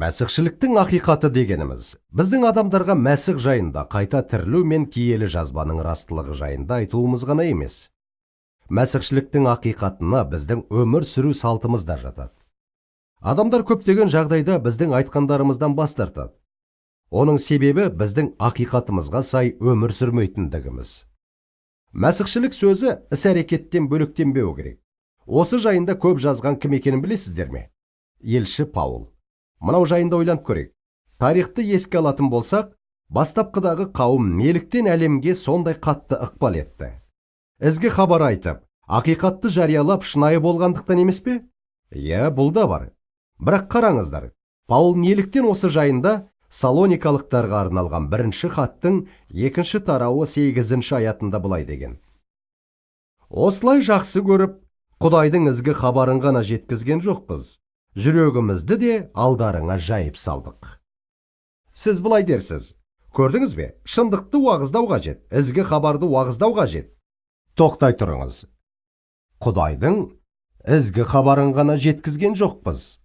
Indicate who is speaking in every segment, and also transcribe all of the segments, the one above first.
Speaker 1: Мәсіхшіліктің ақиқаты дегеніміз, біздің адамдарға мәсіх жайында қайта тірілу мен киелі жазбаның растылығы жайында айтуымыз ғана емес. Мәсіхшіліктің ақиқатына біздің өмір сүру салтымыз да жатады. Адамдар көптеген жағдайда біздің айтқандарымыздан бас тартады. Оның себебі біздің ақиқатымызға сай өмір сүрмейтіндігіміз. Мәсіхшілік сөзі іс-әрекеттен бөлектенбеу керек. Осы жайында көп жазған кім екенін білесіздер ме? Елші Паул. Мынау жайында ойланып көрейік. Тарихты еске алатын болсақ, бастапқыдағы қауым неліктен әлемге сондай қатты ықпал етті? Ізгі хабар айтып, ақиқатты жариялап шынайы болғандықтан емес пе? Иә, бұл да бар. Бірақ қараңыздар, Паул неліктен осы жайында Салоникалықтарға арналған бірінші хаттың 2-ші тарауы 8-ші аятында былай деген: осылай жақсы көріп, Құдайдың ізгі хабарын ғана жеткізген жоқпыз, жүрегімізді де алдарыңа жайып салдық. Сіз былай дерсіз: көрдіңіз бе, шындықты уағыздау қажет, ізгі хабарды уағыздау қажет. Тоқтай тұрыңыз. Құдайдың ізгі хабарын ғана жеткізген жоқпыз,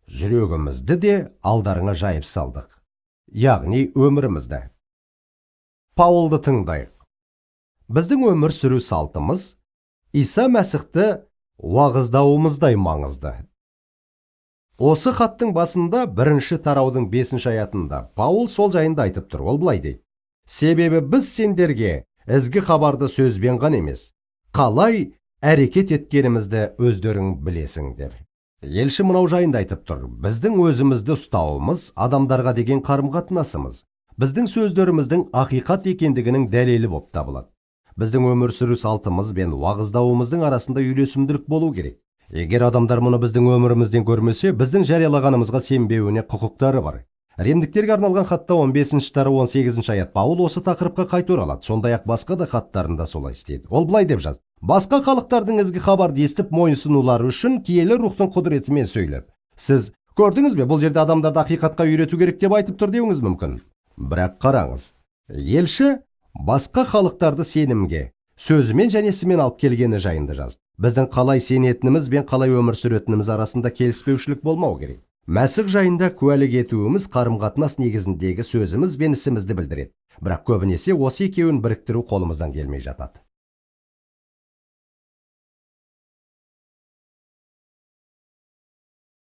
Speaker 1: жүрегімізді де алдарыңа жайып салдық. Яғни өмірімізді. Паулды тыңдайық. Біздің өмір сүру салтымыз Иса Мәсіхті уағыздауымыздай маңызды. Осы хаттың басында 1-ші тараудың 5-ші аятында Паул сол жайында айтып тұр. Ол былай дейді: себебі біз сендерге ізгі хабарды сөзбен ғана емес, қалай әрекет еткенімізді өздерің білесіңдер. Елші мынау жайында айтып тұр: біздің өзімізді ұстауымыз адамдарға деген қарым-қатынасымыз, біздің сөздеріміздің ақиқат екендігінің дәлелі болып табылады. Біздің өмір сүру салтымыз бен уағыздауымыздың арасында үйлесімділік болу керек. Егер адамдар мұны біздің өмірімізден көрмесе, біздің жариялағанымызға сенбеуіне құқықтары бар. Римдіктерге арналған хатта 15-ші тарау 18-ші аят Паул осы тақырыпқа қайта оралады. Сондай-ақ басқа да хаттарында солай істейді. Ол былай деп жазды: басқа халықтардың ізгі хабарды естіп мойынсынулары үшін киелі рухтың құдіретімен сөйлеп. Сіз көрдіңіз бе, бұл жерде адамдарды ақиқатқа үйрету керек деп айтып тұр деуіңіз мүмкін. Бірақ қараңыз, елші басқа халықтарды сенімге, сөзімен және ісімен алып келгені жайында жазды. Біздің қалай сенетініміз бен қалай өмір сүретініміз арасында келіспеушілік болмау керек. Мәсіх жайында куәлік етуіміз қарым-қатынас негізіндегі сөзіміз бен ісімізді білдіреді. Бірақ көбінесе осы екеуін біріктіру қолымыздан келмей жатады.